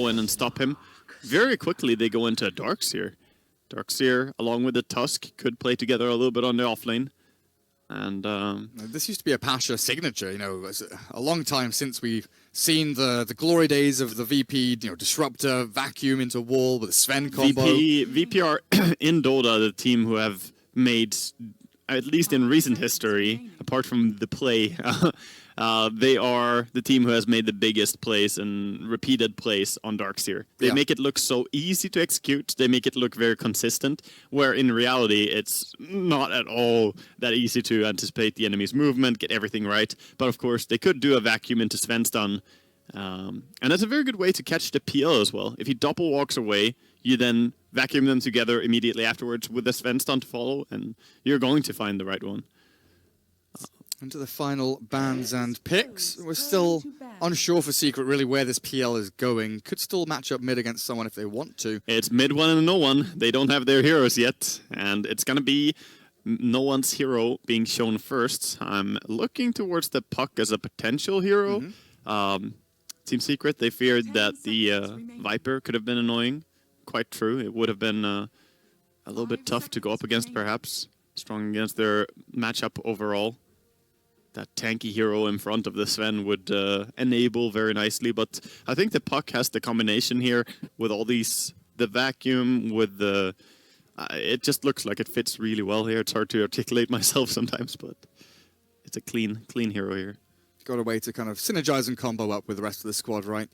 go in and stop him. Very quickly, they go into a Darkseer. Darkseer, along with the Tusk, could play together a little bit on the offlane. And this used to be a Pasha signature, you know, it's a long time since we've seen the glory days of the VP, you know, disruptor, vacuum into wall with a Sven combo. VP are in Dota the team who have made, at least in recent history, apart from the play, they are the team who has made the biggest plays and repeated plays on Darkseer. They make it look so easy to execute. They make it look very consistent, where in reality, it's not at all that easy to anticipate the enemy's movement, get everything right. But of course, they could do a vacuum into Sven stun. And that's a very good way to catch the PL as well. If he double walks away, you then vacuum them together immediately afterwards with the Sven stun to follow, and you're going to find the right one. Into the final bans and picks. We're still unsure for Secret really where this PL is going. Could still match up mid against someone if they want to. It's mid one and no one. They don't have their heroes yet. And it's going to be no one's hero being shown first. I'm looking towards the Puck as a potential hero. Team Secret, they feared that the Viper could have been annoying. Quite true. It would have been a little bit tough to go up against, perhaps. Strong against their matchup overall. That tanky hero in front of the Sven would enable very nicely, but I think the Puck has the combination here with all these, the vacuum, with the, it just looks like it fits really well here. It's hard to articulate myself sometimes, but it's a clean hero here. Got a way to kind of synergize and combo up with the rest of the squad, right?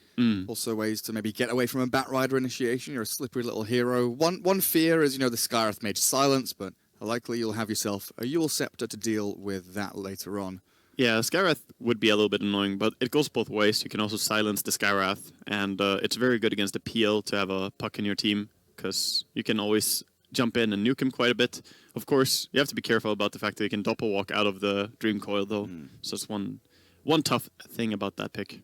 Also ways to maybe get away from a Bat Rider initiation. You're a slippery little hero. One fear is, you know, the Skywrath Mage silence, but likely you'll have yourself a Eul Scepter to deal with that later on. Yeah, Skywrath would be a little bit annoying, but it goes both ways. You can also silence the Skywrath, and it's very good against a PL to have a Puck in your team, because you can always jump in and nuke him quite a bit. Of course, you have to be careful about the fact that you can doppel walk out of the Dream Coil, though. So it's one tough thing about that pick.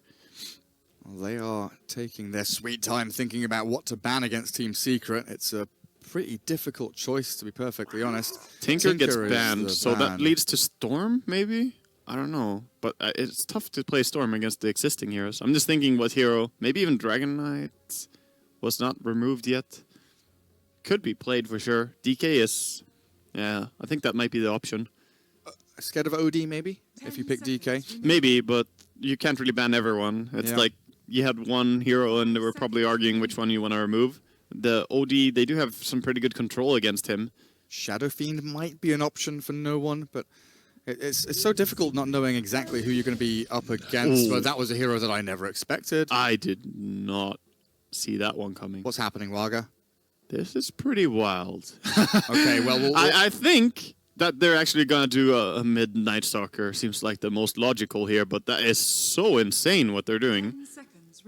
Well, they are taking their sweet time thinking about what to ban against Team Secret. It's a pretty difficult choice, to be perfectly honest. Tinker gets banned, so that leads to Storm, maybe? I don't know, but it's tough to play Storm against the existing heroes. I'm just thinking what hero, maybe even Dragon Knight was not removed yet. Could be played for sure. DK is, yeah, I think that might be the option. Scared of OD maybe, if you pick DK? Maybe, but you can't really ban everyone. It's like you had one hero and they were probably arguing which one you want to remove. The OD, they do have some pretty good control against him. Shadow Fiend might be an option for no one, but it's so difficult not knowing exactly who you're going to be up against. But that was a hero that I never expected. I did not see that one coming. What's happening, Waga? This is pretty wild. Okay, well, I think that they're actually going to do a mid Night Stalker. Seems like the most logical here, but that is so insane what they're doing.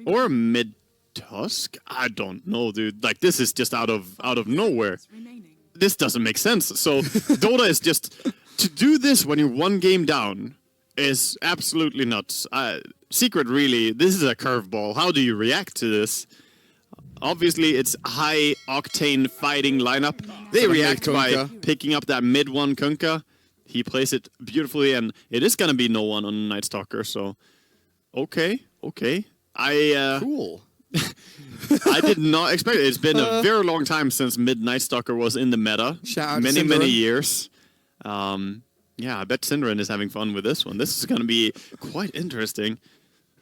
Or mid Tusk? I don't know, dude. Like, this is just out of nowhere. This doesn't make sense. So Dota is just, to do this when you're one game down is absolutely nuts. Secret, really, this is a curveball. How do you react to this? Obviously, it's high octane fighting lineup. They react by picking up that mid one Kunkka. He plays it beautifully, and it is going to be no one on Night Stalker. So, okay. Cool. I did not expect it. It's been a very long time since mid Night Stalker was in the meta. Many years. Yeah, I bet Synderen is having fun with this one. This is going to be quite interesting.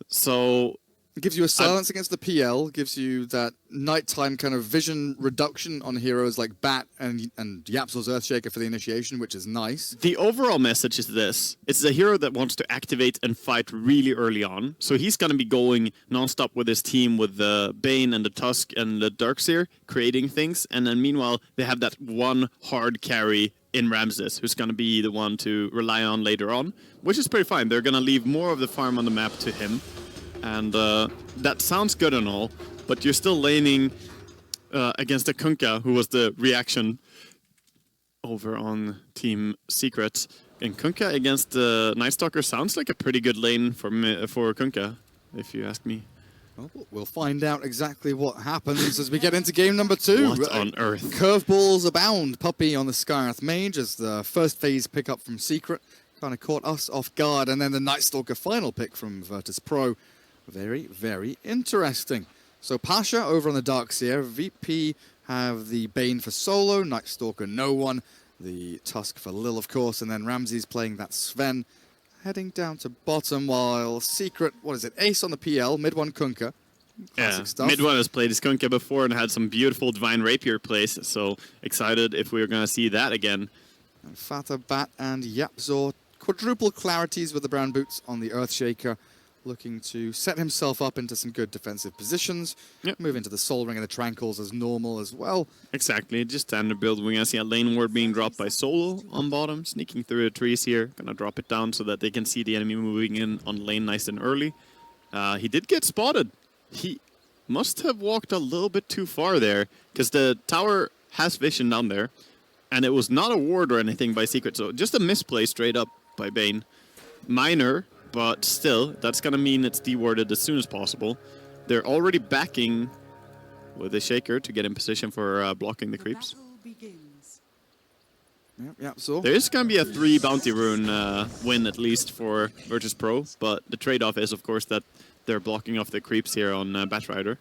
So it gives you a silence against the PL, gives you that nighttime kind of vision reduction on heroes like Bat and Yapsil's Earthshaker for the initiation, which is nice. The overall message is this. It's a hero that wants to activate and fight really early on. So he's going to be going non-stop with his team with the Bane and the Tusk and the Darkseer, creating things. And then meanwhile, they have that one hard carry in Ramses, who's going to be the one to rely on later on, which is pretty fine. They're going to leave more of the farm on the map to him. And that sounds good and all, but you're still laning against a Kunkka, who was the reaction over on Team Secret. And Kunkka against Night Stalker sounds like a pretty good lane for Kunkka, if you ask me. Well, we'll find out exactly what happens as we get into game number 2. What on earth? Curveballs abound. Puppey on the Skywrath Mage as the first phase pickup from Secret kind of caught us off guard, and then the Night Stalker final pick from Virtus Pro. Very, very interesting. So Pasha over on the Dark Seer. VP have the Bane for solo, Night Stalker no one, the Tusk for Lil of course, and then Ramsey's playing that Sven. Heading down to bottom while Secret, what is it, Ace on the PL, mid one Kunkka. Classic stuff. Mid one has played his Kunkka before and had some beautiful Divine Rapier plays, so excited if we're going to see that again. And Fata, Bat, and Yapzor, quadruple clarities with the brown boots on the Earthshaker, looking to set himself up into some good defensive positions. Yep. Move into the Soul Ring and the Tranquils as normal as well. Exactly, just standard build. We're going to see a lane ward being dropped by Solo on bottom, sneaking through the trees here. Going to drop it down so that they can see the enemy moving in on lane nice and early. He did get spotted. He must have walked a little bit too far there, because the tower has vision down there, and it was not a ward or anything by Secret, so just a misplay straight up by Bane. Minor, but still, that's going to mean it's dewarded as soon as possible. They're already backing with a Shaker to get in position for blocking the creeps. Yep, so. There is going to be a 3 bounty rune win at least for Virtus Pro, but the trade-off is, of course, that they're blocking off the creeps here on Batrider.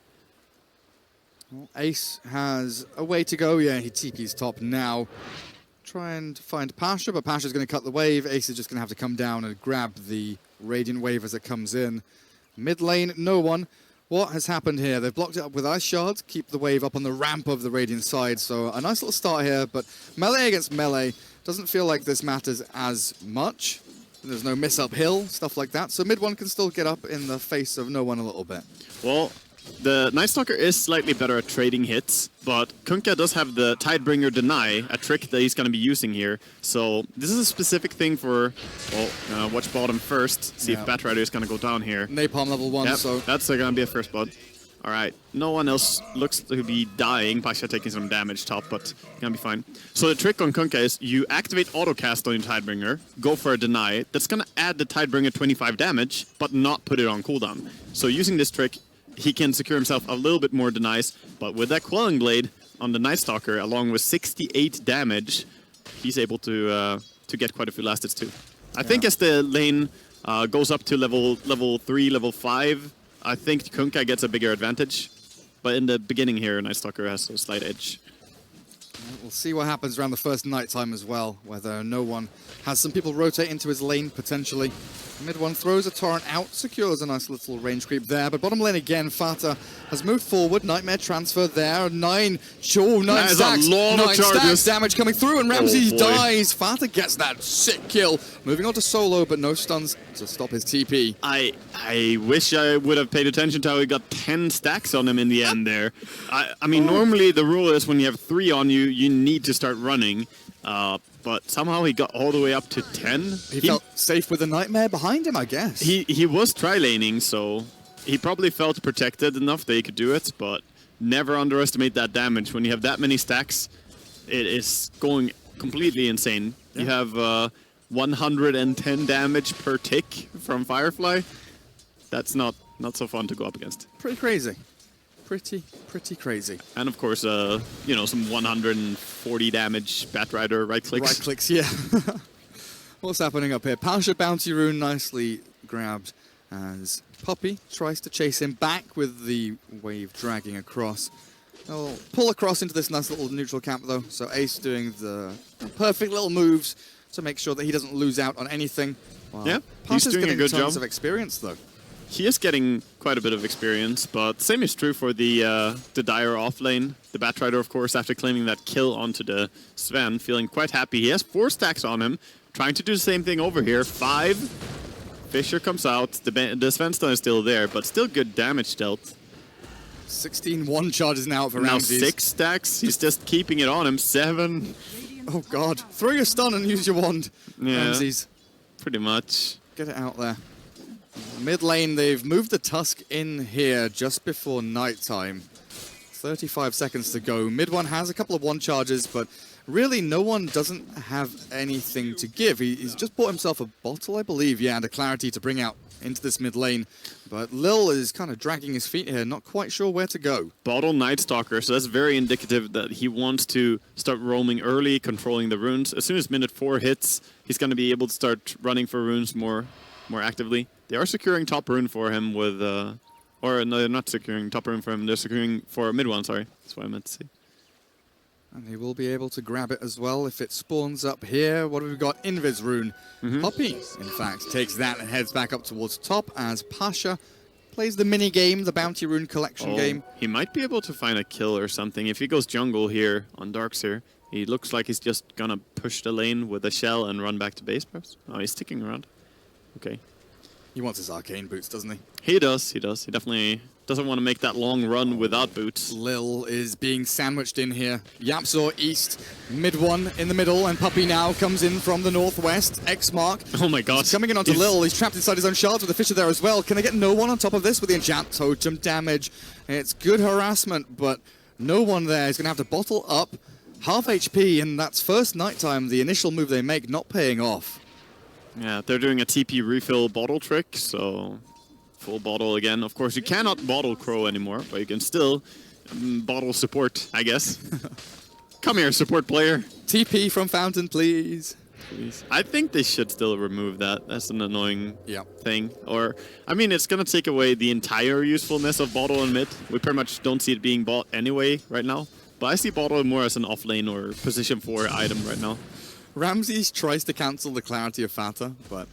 Well, Ace has a way to go. Yeah, he TP's top now. Try and find Pasha, but Pasha's going to cut the wave. Ace is just going to have to come down and grab the Radiant wave as it comes in. Mid lane, no one. What has happened here? They've blocked it up with Ice Shards, keep the wave up on the ramp of the Radiant side. So a nice little start here, but melee against melee doesn't feel like this matters as much. There's no miss uphill, stuff like that. So mid one can still get up in the face of no one a little bit. Well, the Night Stalker is slightly better at trading hits, but Kunkka does have the Tidebringer Deny, a trick that he's going to be using here. So this is a specific thing for, well, watch bottom first, see if Batrider is going to go down here. Napalm level 1, yep, so... that's going to be a first blood. All right, no one else looks to be dying. Pasha taking some damage top, but gonna be fine. So the trick on Kunkka is you activate autocast on your Tidebringer, go for a deny. That's gonna add the Tidebringer 25 damage, but not put it on cooldown. So using this trick, he can secure himself a little bit more denies, but with that Quelling Blade on the Night Stalker, along with 68 damage, he's able to get quite a few last hits too. I think as the lane goes up to level 3, level 5, I think Kunkka gets a bigger advantage, but in the beginning here, Night Stalker has a slight edge. We'll see what happens around the first night time as well, whether no one has some people rotate into his lane potentially. Mid one throws a torrent out, secures a nice little range creep there, but bottom lane again, Fata has moved forward, Nightmare transfer there, 9 stacks, 9 stacks, damage coming through, and Ramsey dies. Fata gets that sick kill, moving on to solo, but no stuns to stop his TP. I wish I would have paid attention to how he got 10 stacks on him in the end there. I mean, normally the rule is when you have 3 on you, you need to start running. But somehow he got all the way up to 10. He felt safe with a Nightmare behind him, I guess. He was tri-laning, so he probably felt protected enough that he could do it, but never underestimate that damage. When you have that many stacks, it is going completely insane. Yeah. You have 110 damage per tick from Firefly. That's not so fun to go up against. Pretty crazy. Pretty crazy. And of course, you know, some 140 damage Batrider right clicks. Right clicks, yeah. What's happening up here? Pasha Bounty Rune nicely grabbed as Poppy tries to chase him back with the wave dragging across. They'll pull across into this nice little neutral camp though, so Ace doing the perfect little moves to make sure that he doesn't lose out on anything. Wow. Yeah, Pasha's he's doing getting a good tons job of experience though. He is getting quite a bit of experience, but same is true for the Dire off lane. The Batrider, of course, after claiming that kill onto the Sven, feeling quite happy. He has 4 stacks on him, trying to do the same thing over here. 5. Fisher comes out. The Sven stun is still there, but still good damage dealt. 16 one charges now for Ramses. Now 6 stacks. He's just keeping it on him. 7. Oh god. Throw your stun and use your wand. Yeah, Ramses. pretty much. Get it out there. Mid lane, they've moved the Tusk in here just before nighttime. 35 seconds to go. Mid one has a couple of one charges, but really no one doesn't have anything to give. He's just bought himself a bottle, I believe, yeah, and a clarity to bring out into this mid lane. But Lil is kind of dragging his feet here, not quite sure where to go. Bottle Night Stalker, so that's very indicative that he wants to start roaming early, controlling the runes. As soon as minute 4 hits, he's going to be able to start running for runes more actively. They are securing top rune for him with Or no, they're not securing top room for him. They're securing for mid one, sorry. That's what I meant to say. And he will be able to grab it as well if it spawns up here. What have we got? Invis rune. Poppy, in fact, takes that and heads back up towards top as Pasha plays the mini game, the bounty rune collection game. He might be able to find a kill or something. If he goes jungle here on Darkseer, he looks like he's just gonna push the lane with a shell and run back to base, perhaps. Oh, he's sticking around. Okay. He wants his arcane boots, doesn't he? He does, he does. He definitely doesn't want to make that long run without boots. Lil is being sandwiched in here. Yapzor east, mid one in the middle, and Puppy now comes in from the northwest. X mark. Oh my god. He's coming in onto Lil. He's trapped inside his own shards with the Fisher there as well. Can I get no one on top of this with the enchant totem damage? It's good harassment, but no one there. He's going to have to bottle up half HP, and that's first nighttime. The initial move they make not paying off. Yeah, they're doing a TP refill bottle trick, so full bottle again. Of course, you cannot bottle Crow anymore, but you can still bottle support, I guess. Come here, support player. TP from Fountain, please. I think they should still remove that. That's an annoying thing. Or, I mean, it's going to take away the entire usefulness of bottle and mid. We pretty much don't see it being bought anyway right now. But I see bottle more as an off-lane or position 4 item right now. Ramses tries to cancel the clarity of Fata, but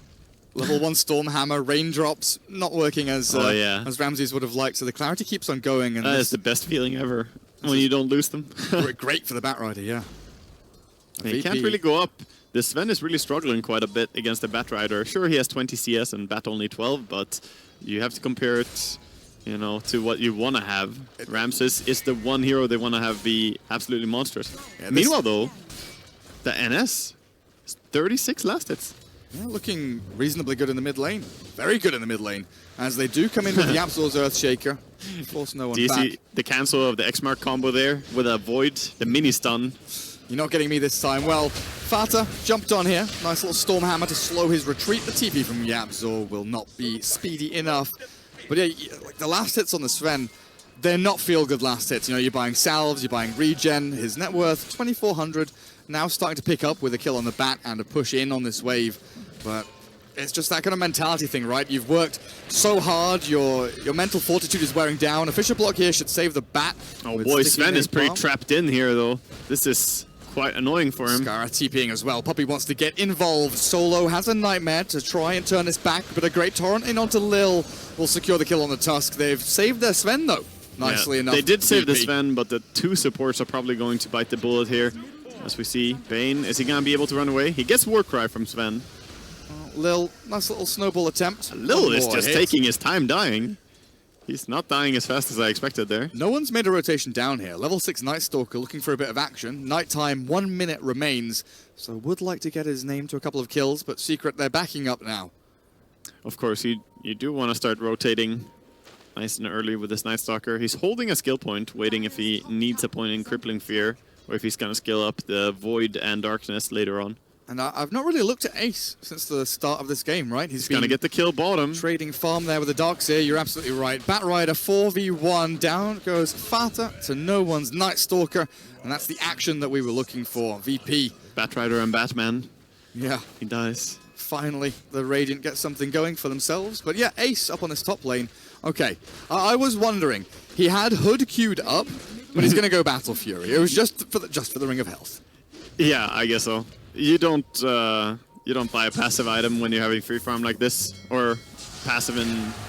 level 1 Stormhammer, raindrops, not working as Ramses would have liked, so the clarity keeps on going. And that is the best feeling ever, when you don't lose them. Great for the Batrider, yeah. He can't really go up. The Sven is really struggling quite a bit against the Batrider. Sure, he has 20 CS and Bat only 12, but you have to compare it, you know, to what you want to have. Ramses is the one hero they want to have be absolutely monstrous. Yeah, meanwhile, though, the NS is 36 last hits. Yeah, looking reasonably good in the mid lane. Very good in the mid lane. As they do come in with the Yapzor's Earthshaker. Force no one Do you back. see the cancel of the X-Mark combo there with a Void, the mini stun? You're not getting me this time. Well, Fata jumped on here. Nice little Stormhammer to slow his retreat. The TP from Yapzor will not be speedy enough. But yeah, like the last hits on the Sven, they're not feel-good last hits. You know, you're buying salves, you're buying regen. His net worth, 2,400. Now starting to pick up with a kill on the Bat and a push in on this wave. But it's just that kind of mentality thing, right? You've worked so hard, your mental fortitude is wearing down. A Fisher block here should save the Bat. Oh boy, Sven is pretty trapped in here, though. This is quite annoying for him. Skara TPing as well. Puppy wants to get involved. Solo has a Nightmare to try and turn this back, but a great torrent in onto Lil will secure the kill on the Tusk. They've saved their Sven, though, nicely enough. They did save the Sven, but the 2 supports are probably going to bite the bullet here. As we see, Bane, is he going to be able to run away? He gets Warcry from Sven. Lil, nice little snowball attempt. Lil is just taking his time dying. He's not dying as fast as I expected there. No one's made a rotation down here. Level 6 Night Stalker looking for a bit of action. Nighttime, 1 minute remains. So would like to get his name to a couple of kills, but Secret, they're backing up now. Of course, you do want to start rotating nice and early with this Night Stalker. He's holding a skill point, waiting if he needs a point in Crippling Fear, or if he's going to skill up the Void and Darkness later on. And I've not really looked at Ace since the start of this game, right? He's going to get the kill bottom. Trading farm there with the Darkseer, you're absolutely right. Batrider 4v1, down goes Fata to no one's Night Stalker, and that's the action that we were looking for. VP. Batrider and Batman. Yeah. He dies. Finally, the Radiant get something going for themselves. But yeah, Ace up on this top lane. Okay, I was wondering, he had Hood queued up, but he's going to go Battle Fury. It was just for the Ring of Health. Yeah, I guess so. You don't buy a passive item when you're having free farm like this, or passive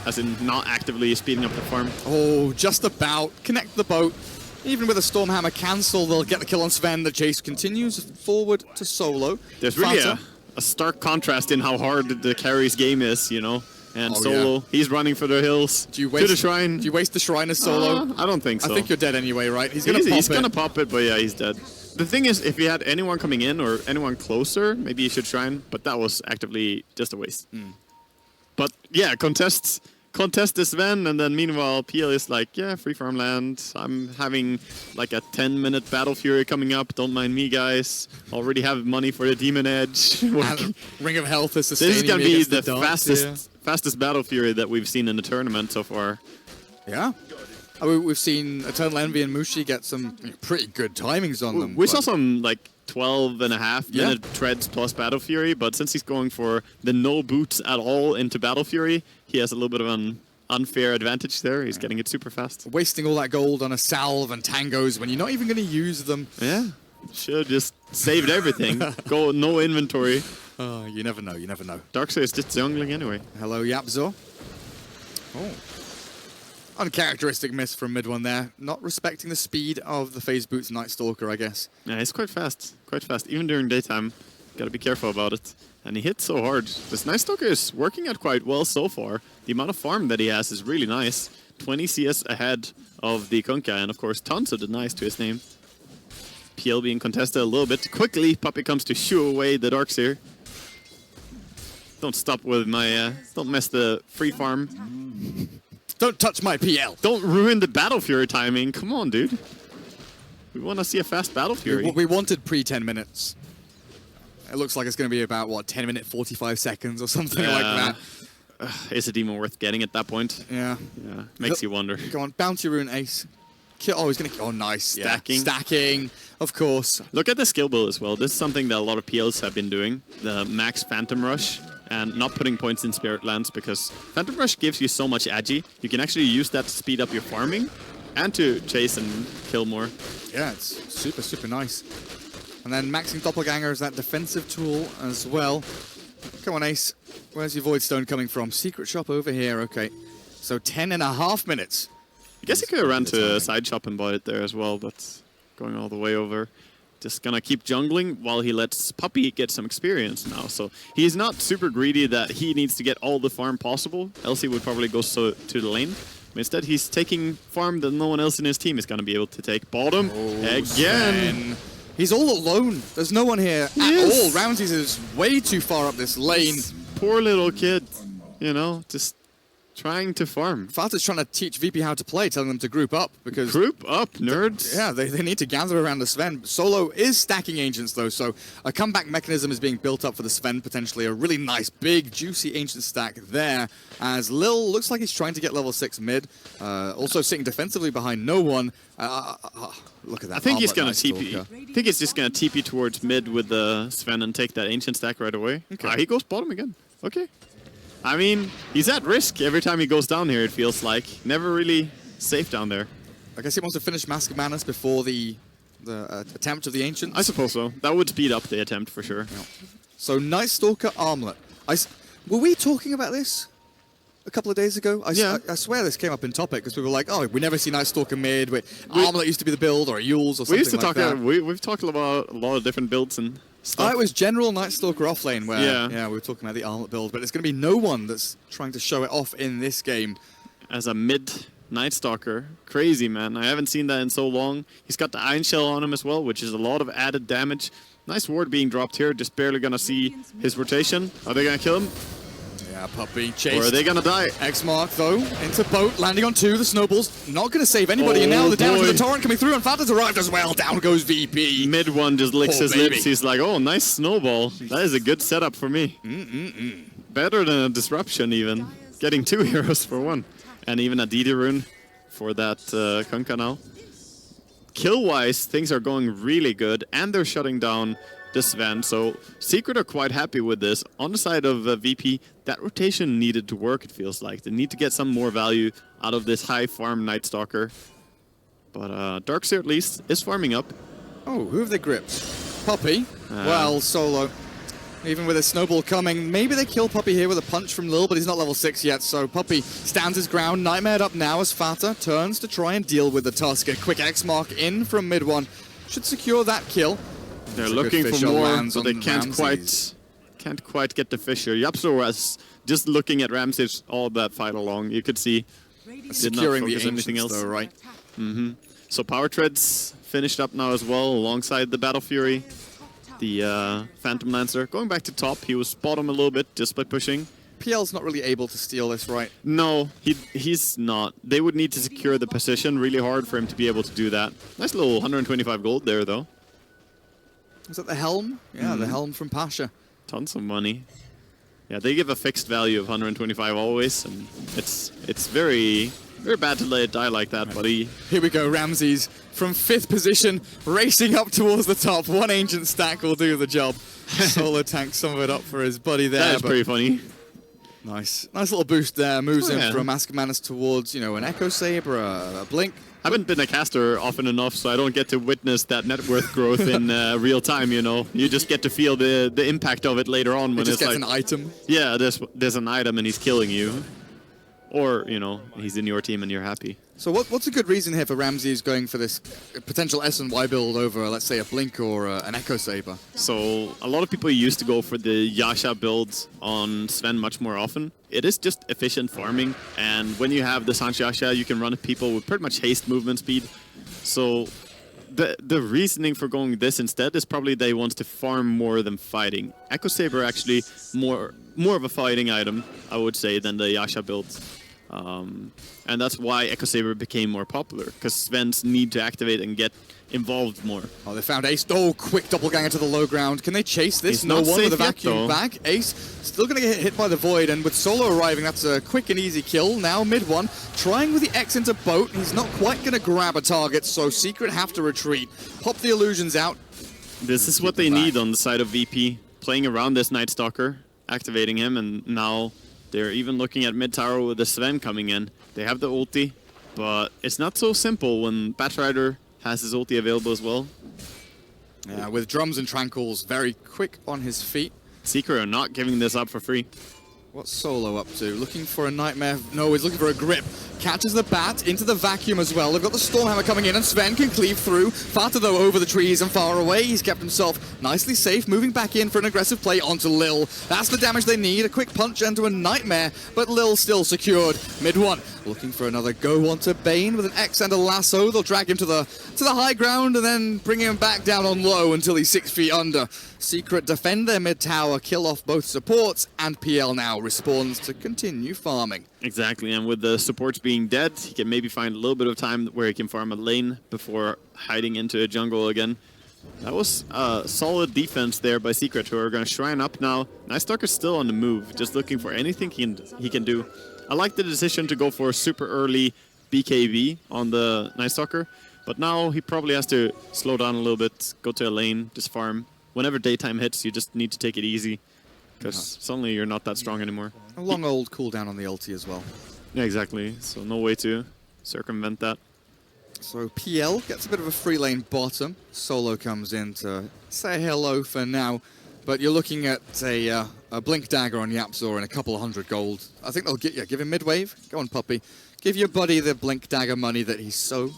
as in not actively speeding up the farm. Oh, just about. Connect the boat. Even with a Stormhammer cancel, they'll get the kill on Sven. The chase continues forward to Solo. There's really a stark contrast in how hard the carry's game is, you know. And Solo, he's running for the hills to the shrine. Do you waste the shrine as Solo? I don't think so. I think you're dead anyway, right? He's going to pop it, but yeah, he's dead. The thing is, if you had anyone coming in or anyone closer, maybe you should shrine, but that was actively just a waste. But yeah, contest the Sven, and then meanwhile, PL is like, yeah, free farmland. I'm having like a 10-minute Battle Fury coming up. Don't mind me, guys. Already have money for the Demon Edge. Ring of Health is sustaining. This is going to be the fastest Battle Fury that we've seen in the tournament so far. Yeah. I mean, we've seen Eternal Envy and Mushi get some pretty good timings on them. We saw some like 12.5-minute treads plus Battle Fury, but since he's going for the no boots at all into Battle Fury, he has a little bit of an unfair advantage there. He's getting it super fast. Wasting all that gold on a salve and tangos when you're not even going to use them. Yeah, should have just saved everything. Go no inventory. Oh, you never know, you never know. Darkseid is just jungling anyway. Hello, Yapzor. Oh. Uncharacteristic miss from mid one there. Not respecting the speed of the Phase Boots Night Stalker, I guess. Yeah, he's quite fast. Quite fast. Even during daytime. Gotta be careful about it. And he hits so hard. This Night Stalker is working out quite well so far. The amount of farm that he has is really nice. 20 CS ahead of the Kunkka, and of course tons of denies to his name. PL being contested a little bit. Quickly, Puppey comes to shoo away the Darkseer. Don't stop with my... don't mess the free farm. Don't touch my PL. Don't ruin the Battle Fury timing. Come on, dude. We want to see a fast Battle Fury. We wanted pre-10 minutes. It looks like it's going to be about, what, 10 minutes, 45 seconds or something like that. Is it even worth getting at that point? Yeah. Yeah, makes you wonder. Go on, Bounty Rune Ace. Oh, he's going to... Oh, nice. Stacking. Yeah. Stacking, of course. Look at the skill build as well. This is something that a lot of PLs have been doing. The max Phantom Rush. And not putting points in Spirit Lands, because Phantom Rush gives you so much agi. You can actually use that to speed up your farming and to chase and kill more. Yeah, it's super, super nice. And then maxing Doppelganger is that defensive tool as well. Come on, Ace. Where's your Void Stone coming from? Secret shop over here, okay. So 10.5 minutes. I guess he could have run to a side shop and bought it there as well, but going all the way over. Just gonna keep jungling while he lets Puppey get some experience now. So he's not super greedy that he needs to get all the farm possible, else he would probably go to the lane. But instead, he's taking farm that no one else in his team is gonna be able to take. Bottom again. Sven. He's all alone. There's no one here at all. Ramses is way too far up this lane. Poor little kid, you know, just trying to farm. Fata's trying to teach VP how to play, telling them to group up because... Group up, nerds. Yeah, they need to gather around the Sven. Solo is stacking Ancients, though, so a comeback mechanism is being built up for the Sven, potentially. A really nice, big, juicy Ancient stack there, as Lil looks like he's trying to get level 6 mid. Also sitting defensively behind no one. Look at that. I think he's going to TP. I think he's just going to TP towards mid with the Sven and take that Ancient stack right away. Okay. He goes bottom again. Okay. I mean, he's at risk every time he goes down here, it feels like. Never really safe down there. I guess he wants to finish Mask of Madness before the attempt of the Ancients. I suppose so. That would speed up the attempt for sure. Yeah. So, Night Stalker Armlet. Were we talking about this a couple of days ago? I swear this came up in topic because we were like, oh, we never see Night Stalker mid. Armlet used to be the build, or a Yules, or something we used to like talk that. We've talked about a lot of different builds and stuff. It was general Night Stalker offlane where we were talking about the Armlet build, but it's going to be no one that's trying to show it off in this game. As a mid Night Stalker, crazy man. I haven't seen that in so long. He's got the Iron Shell on him as well, which is a lot of added damage. Nice ward being dropped here, just barely going to see his rotation. Are they going to kill him? Yeah, Puppey chased. Or are they going to die? X-Mark, though, into boat, landing on 2. The snowballs not going to save anybody. And now the damage of the torrent coming through, and Fata's arrived as well. Down goes VP. Mid one just licks his lips. He's like, oh, nice snowball. That is a good setup for me. Better than a disruption, even. Getting 2 heroes for 1. And even a DD rune for that Kunkka now. Kill-wise, things are going really good, and they're shutting down the Sven, so Secret are quite happy with this. On the side of VP, that rotation needed to work, it feels like. They need to get some more value out of this high farm Night Stalker. But Darkseer at least is farming up. Oh, who have they gripped? Puppey. Well, Solo. Even with a snowball coming, maybe they kill Puppey here with a punch from Lil, but he's not level 6 yet, so Puppey stands his ground. Nightmared up now as Fata turns to try and deal with the Tusk. A quick X-Mark in from mid one. Should secure that kill. They're looking for more, but they can't quite get the Fisher. Yapzor was just looking at Ramses all that fight along. You could see securing the Ancients though, right? So Power Treads finished up now as well, alongside the Battle Fury. The Phantom Lancer. Going back to top, he was bottom a little bit just by pushing. PL's not really able to steal this, right? No, he's not. They would need to secure the position really hard for him to be able to do that. Nice little 125 gold there, though. Is that the Helm? Yeah, the Helm from Pasha. Tons of money. Yeah, they give a fixed value of 125 always, and it's very, very bad to let it die like that, buddy. Here we go, Ramses from 5th position, racing up towards the top. 1 Ancient stack will do the job. Solo tanks some of it up for his buddy there. That is pretty funny. Nice little boost there. Moves in yeah. from Askermanis towards, you know, an Echo Saber, a Blink. I haven't been a caster often enough, so I don't get to witness that net worth growth in real time, you know. You just get to feel the impact of it later on when Just it's gets like... an item. Yeah, there's an item and he's killing you. Or, you know, he's in your team and you're happy. So what's a good reason here for Ramses going for this potential S and Y build over, let's say, a Blink or an Echo Saber? So a lot of people used to go for the Yasha build on Sven much more often. It is just efficient farming, and when you have the Sanch Yasha, you can run at people with pretty much haste movement speed. So the reasoning for going this instead is probably they want to farm more than fighting. Echo Saber actually more of a fighting item, I would say, than the Yasha build. And that's why Echo Saber became more popular, because Svens need to activate and get involved more. Oh, they found Ace. Oh, quick doppelganger to the low ground. Can they chase this? He's No not one with a safe yet, vacuum though. back. Ace still going to get hit by the Void, and with Solo arriving, that's a quick and easy kill. Now mid one, trying with the X into boat. He's not quite going to grab a target, so Secret have to retreat. Pop the illusions out. This is what they need on the side of VP. Playing around this Night Stalker, activating him, and now they're even looking at mid tower with the Sven coming in. They have the ulti, but it's not so simple when Batrider has his ulti available as well. Yeah, with drums and tranquils, very quick on his feet. Secret are not giving this up for free. What's Solo up to? Looking for a Nightmare? No, he's looking for a grip. Catches the bat into the vacuum as well. They've got the Stormhammer coming in, and Sven can cleave through. Fata, though, over the trees and far away. He's kept himself nicely safe, moving back in for an aggressive play onto Lil. That's the damage they need. A quick punch into a Nightmare, but Lil still secured. Mid one, looking for another go onto Bane with an X and a lasso. They'll drag him to the high ground and then bring him back down on low until he's 6 feet under. Secret defend their mid tower, kill off both supports, and PL now respawns to continue farming. Exactly, and with the supports being dead, he can maybe find a little bit of time where he can farm a lane before hiding into a jungle again. That was a solid defense there by Secret, who are going to shrine up now. Night Stalker's still on the move, just looking for anything he can do. I like the decision to go for a super early BKB on the Night Stalker, but now he probably has to slow down a little bit, go to a lane, just farm. Whenever daytime hits, you just need to take it easy, because suddenly you're not that strong anymore. A long old cooldown on the ulti as well. Yeah, exactly. So no way to circumvent that. So PL gets a bit of a free lane bottom. Solo comes in to say hello for now. But you're looking at a Blink Dagger on Yapzor and a couple of 100 gold. I think they'll get you. Give him mid-wave. Go on, puppy. Give your buddy the Blink Dagger money that he so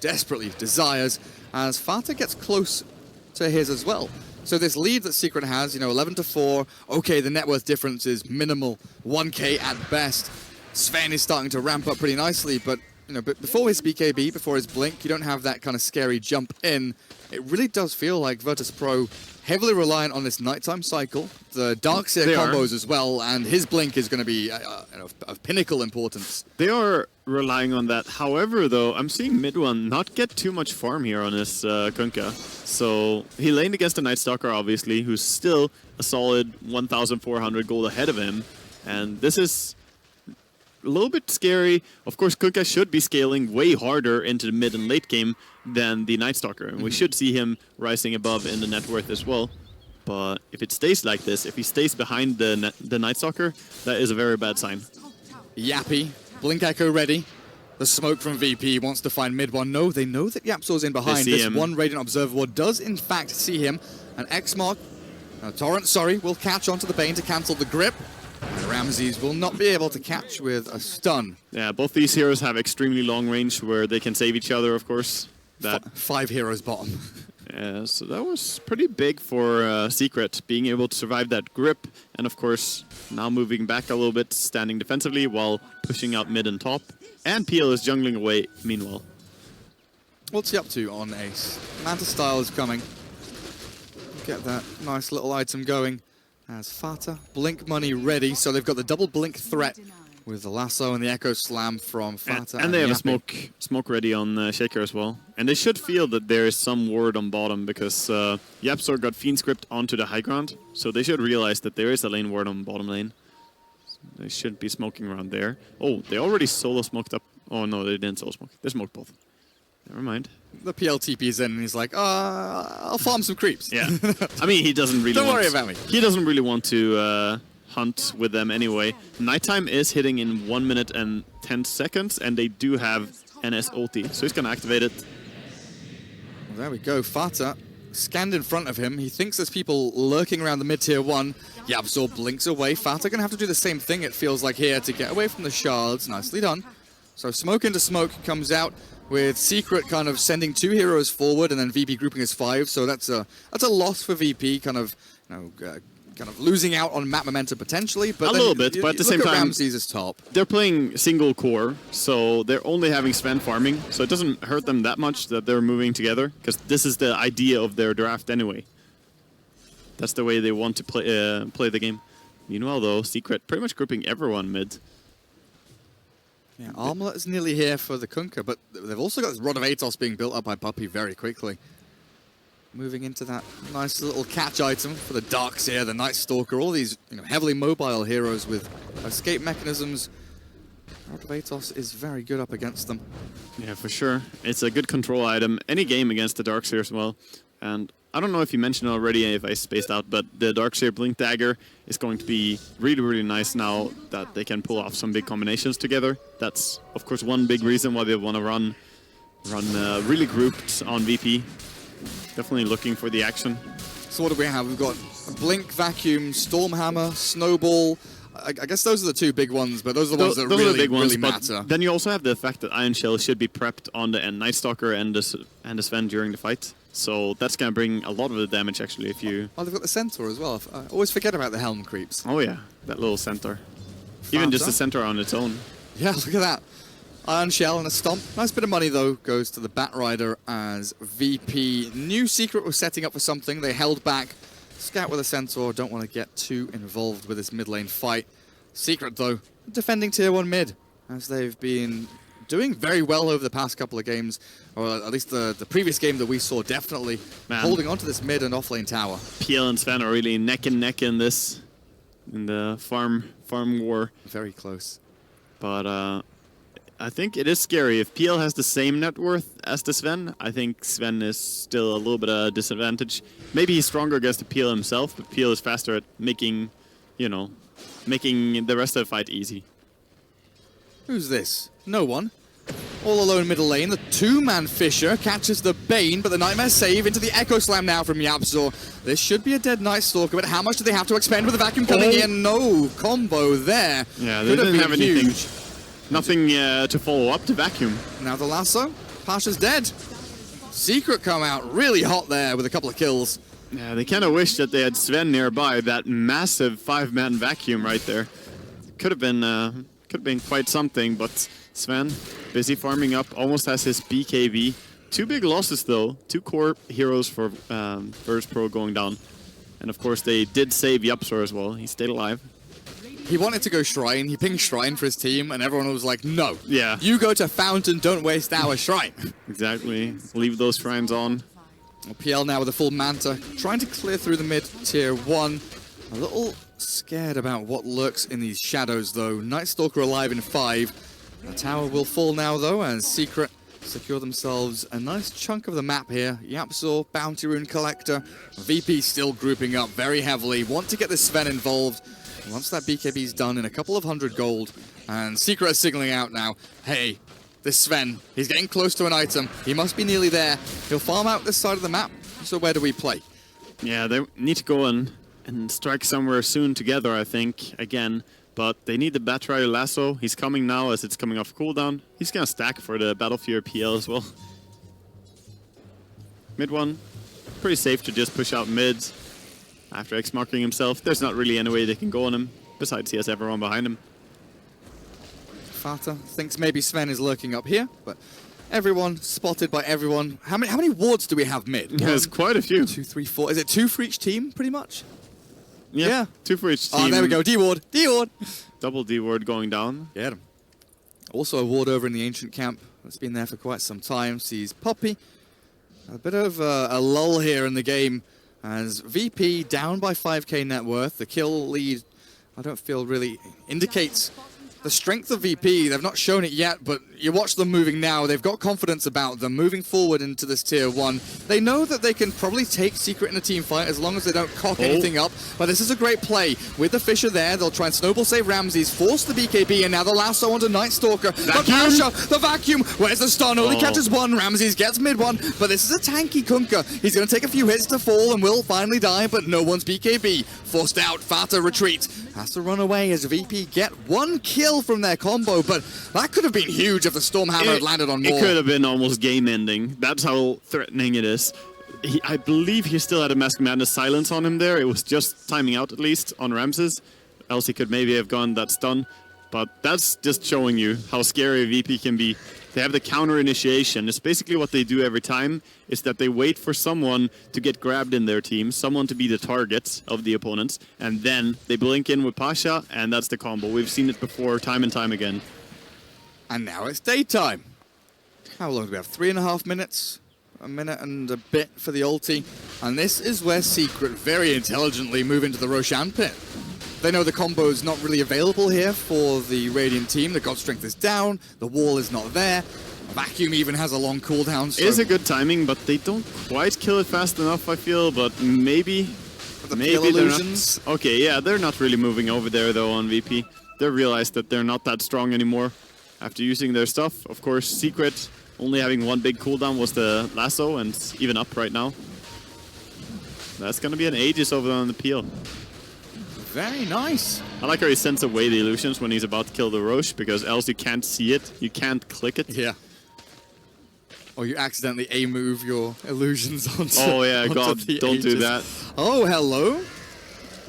desperately desires, as Fata gets close to his as well. So this lead that Secret has, 11-4. Okay, the net worth difference is minimal, 1k at best. Sven is starting to ramp up pretty nicely, but but before his BKB, before his Blink, you don't have that kind of scary jump in. It really does feel like Virtus Pro heavily reliant on this nighttime cycle, the Darkseer combos as well, and his Blink is going to be of pinnacle importance. They are relying on that. However, though, I'm seeing mid one not get too much farm here on his Kunkka. So he laned against the Night Stalker, obviously, who's still a solid 1,400 gold ahead of him. And this is a little bit scary. Of course, Kunkka should be scaling way harder into the mid and late game than the Night Stalker, and we should see him rising above in the net worth as well. But if it stays like this, if he stays behind the Night Stalker, that is a very bad sign. Yappy, Blink Echo ready. The smoke from VP wants to find mid one. No, they know that Yapzor's in behind. This one Radiant Observer does in fact see him. And X-Mark, Torrent, will catch onto the Bane to cancel the grip. And Ramses will not be able to catch with a stun. Yeah, both these heroes have extremely long range where they can save each other, of course. That 5 heroes bottom. Yeah, so that was pretty big for Secret, being able to survive that grip. And of course, now moving back a little bit, standing defensively while pushing out mid and top. And PL is jungling away meanwhile. What's he up to on Ace? Manta Style is coming. Get that nice little item going. As Fata, Blink money ready, so they've got the double Blink threat with the lasso and the Echo Slam from Fata. And they have a smoke ready on Shaker as well. And they should feel that there is some ward on bottom, because Yapzor got Fiend Script onto the high ground, so they should realize that there is a lane ward on bottom lane. So they should be smoking around there. Oh, they already solo smoked up. Oh no, they didn't solo smoke. They smoked both. Never mind. The PL TP's in and he's like, I'll farm some creeps. Yeah. I mean, he doesn't really Don't worry about me. He doesn't really want to hunt with them anyway. Nighttime is hitting in 1 minute and 10 seconds, and they do have NS ulti, so he's going to activate it. Well, there we go. Fata scanned in front of him. He thinks there's people lurking around the mid-tier 1. Yabzor blinks away. Fata going to have to do the same thing, it feels like, here to get away from the shards. Nicely done. So smoke into smoke comes out with Secret kind of sending 2 heroes forward and then VP grouping as 5. So that's a loss for VP, kind of losing out on map momentum potentially. But a little bit, but at the same time, Ramses is top. They're playing single core, so they're only having Sven farming, so it doesn't hurt them that much that they're moving together, because this is the idea of their draft anyway. That's the way they want to play the game. Meanwhile, though, Secret pretty much grouping everyone mid. Yeah, Armlet is nearly here for the Kunkka, but they've also got this Rod of Atos being built up by Puppey very quickly. Moving into that nice little catch item for the Darkseer, the Night Stalker, all these heavily mobile heroes with escape mechanisms. Rod of Atos is very good up against them. Yeah, for sure. It's a good control item. Any game against the Darkseer as well. And I don't know if you mentioned already, if I spaced out, but the Darkseer Blink Dagger is going to be really, really nice now that they can pull off some big combinations together. That's, of course, one big reason why they want to run really grouped on VP. Definitely looking for the action. So what do we have? We've got Blink, Vacuum, Stormhammer, Snowball. I guess those are the 2 big ones, but those are the ones that really matter. Then you also have the fact that Iron Shell should be prepped on the Night Stalker and the Sven during the fight. So that's going to bring a lot of the damage, actually, if you... Oh, they've got the Centaur as well. I always forget about the Helm creeps. Oh, yeah. That little Centaur. Even just the Centaur on its own. Yeah, look at that. Iron Shell and a Stomp. Nice bit of money, though, goes to the Batrider as VP. New Secret was setting up for something. They held back. Scout with a Centaur. Don't want to get too involved with this mid lane fight. Secret, though, defending tier 1 mid, as they've been doing very well over the past couple of games, or at least the previous game that we saw, definitely holding on to this mid and offlane tower. PL and Sven are really neck and neck in this, in the farm war. Very close. But I think it is scary. If PL has the same net worth as the Sven, I think Sven is still a little bit of a disadvantage. Maybe he's stronger against the PL himself, but PL is faster at making the rest of the fight easy. Who's this? No one. All alone middle lane. The 2-man Fisher catches the Bane, but the Nightmare save into the Echo Slam now from Yabzor. This should be a dead Night Stalker, but how much do they have to expend with the Vacuum coming in? No combo there. Yeah, they didn't have anything. Nothing to follow up to Vacuum. Now the lasso. Pasha's dead. Secret come out really hot there with a couple of kills. Yeah, they kind of wish that they had Sven nearby. That massive 5-man Vacuum right there. Could have been quite something, but Sven, busy farming up, almost has his BKB. 2 big losses, though. 2 core heroes for Burst Pro going down. And, of course, they did save Yabzor as well. He stayed alive. He wanted to go Shrine. He pinged Shrine for his team, and everyone was like, no. Yeah. You go to Fountain, don't waste our Shrine. Exactly. Leave those Shrines on. Well, PL now with a full Manta, trying to clear through the mid-tier 1. A little scared about what lurks in these shadows, though. Night Stalker alive in 5. The tower will fall now, though, as Secret secure themselves a nice chunk of the map here. Yabzor, Bounty Rune Collector. VP still grouping up very heavily. Want to get the Sven involved. Once that BKB's done in a couple of 100 gold. And Secret is signaling out now. Hey, this Sven, he's getting close to an item. He must be nearly there. He'll farm out this side of the map. So where do we play? Yeah, they need to go and strike somewhere soon together, I think, again. But they need the Batrider Lasso. He's coming now as it's coming off cooldown. He's going to stack for the Battlefield PL as well. Mid one, pretty safe to just push out mids. After X-marking himself, there's not really any way they can go on him. Besides, he has everyone behind him. Fata thinks maybe Sven is lurking up here, but everyone spotted by everyone. How many wards do we have mid? There's quite a few. 2, 3, 4. Is it 2 for each team, pretty much? Yeah. 2 for each team. Oh, there we go. D-ward. D-ward. Double D-ward going down. Get him. Also a ward over in the ancient camp. That's been there for quite some time. Sees Puppey. A bit of a lull here in the game as VP down by 5k net worth. The kill lead, I don't feel really indicates the strength of VP, they've not shown it yet, but you watch them moving now, they've got confidence about them moving forward into this tier 1. They know that they can probably take Secret in a team fight as long as they don't cock anything up, but this is a great play. With the Fisher there, they'll try and snowball save Ramses, force the BKB, and now the lasso onto Night Stalker. But Pasha, the vacuum, where's the stun? Only catches one, Ramses gets mid one, but this is a tanky Kunkka. He's going to take a few hits to fall and will finally die, but no one's BKB. Forced out, Fata retreats. Has to run away as VP get 1 kill from their combo, but that could have been huge if the Stormhammer had landed on more. It could have been almost game-ending. That's how threatening it is. I believe he still had a Mask Madness silence on him there. It was just timing out, at least, on Ramses. Else he could maybe have gone that stun. But that's just showing you how scary VP can be. They have the counter initiation. It's basically what they do every time, is that they wait for someone to get grabbed in their team, someone to be the target of the opponents, and then they blink in with Pasha, and that's the combo. We've seen it before, time and time again. And now it's daytime. How long do we have? 3.5 minutes? A minute and a bit for the ulti. And this is where Secret very intelligently move into the Roshan pit. They know the combo is not really available here for the Radiant team. The God Strength is down, the wall is not there. Vacuum even has a long cooldown. So it is a good timing, but they don't quite kill it fast enough, I feel. But maybe they're not. Okay, yeah, they're not really moving over there though on VP. They realize that they're not that strong anymore after using their stuff. Of course, Secret only having 1 big cooldown was the lasso, and it's even up right now. That's gonna be an Aegis over on the peel. Very nice. I like how he sends away the illusions when he's about to kill the Roche, because else you can't see it, you can't click it. Yeah. Or you accidentally A-move your illusions onto God, don't do that. Oh, hello.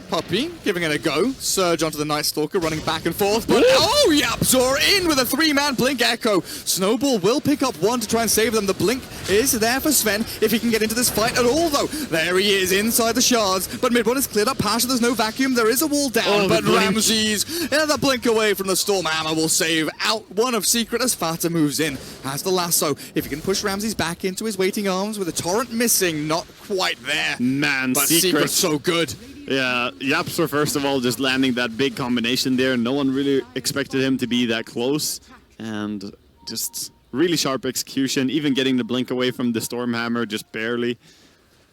Puppy, giving it a go. Surge onto the Night Stalker, running back and forth. But oh, Yapzor in with a 3-man Blink Echo. Snowball will pick up 1 to try and save them. The Blink is there for Sven if he can get into this fight at all, though. There he is inside the shards. But mid one is cleared up. Pasha, there's no vacuum. There is a wall down. But Ramses, the Blink away from the Stormhammer will save out 1 of Secret as Fata moves in. Has the lasso. If he can push Ramses back into his waiting arms with a torrent missing, not quite there. Man, but Secret's so good. Yeah, Yapzor, first of all, just landing that big combination there. No one really expected him to be that close. And just really sharp execution. Even getting the blink away from the Stormhammer, just barely.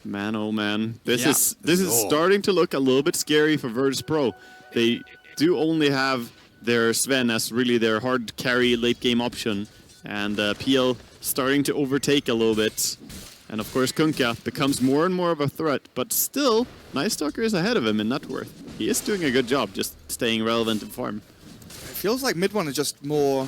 Man, oh man. This is starting to look a little bit scary for Virtus Pro. They do only have their Sven as really their hard carry late game option. And PL starting to overtake a little bit. And of course, Kunkka becomes more and more of a threat, but still, Night Stalker is ahead of him in net worth. He is doing a good job just staying relevant in farm. It feels like mid one is just more...